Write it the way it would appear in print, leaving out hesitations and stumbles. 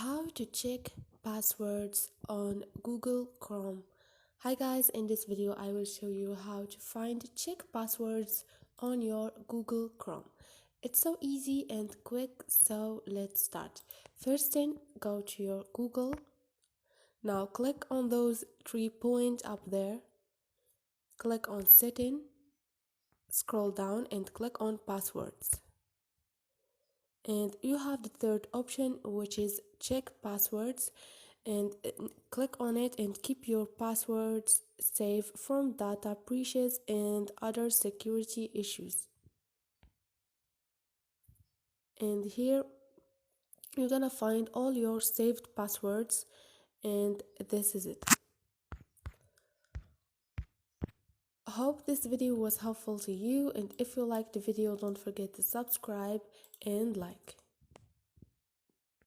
How to check passwords on Google Chrome. Hi guys, in this video I will show you how to check passwords on your Google Chrome. It's so easy and quick, so let's start. First thing, go to your Google. Now click on those 3 points up there. Click on setting, scroll down and click on passwords. And you have the third option, which is check passwords, and click on it and keep your passwords safe from data breaches and other security issues. And here you're gonna find all your saved passwords, and this is it. I hope this video was helpful to you, and if you liked the video, don't forget to subscribe and like.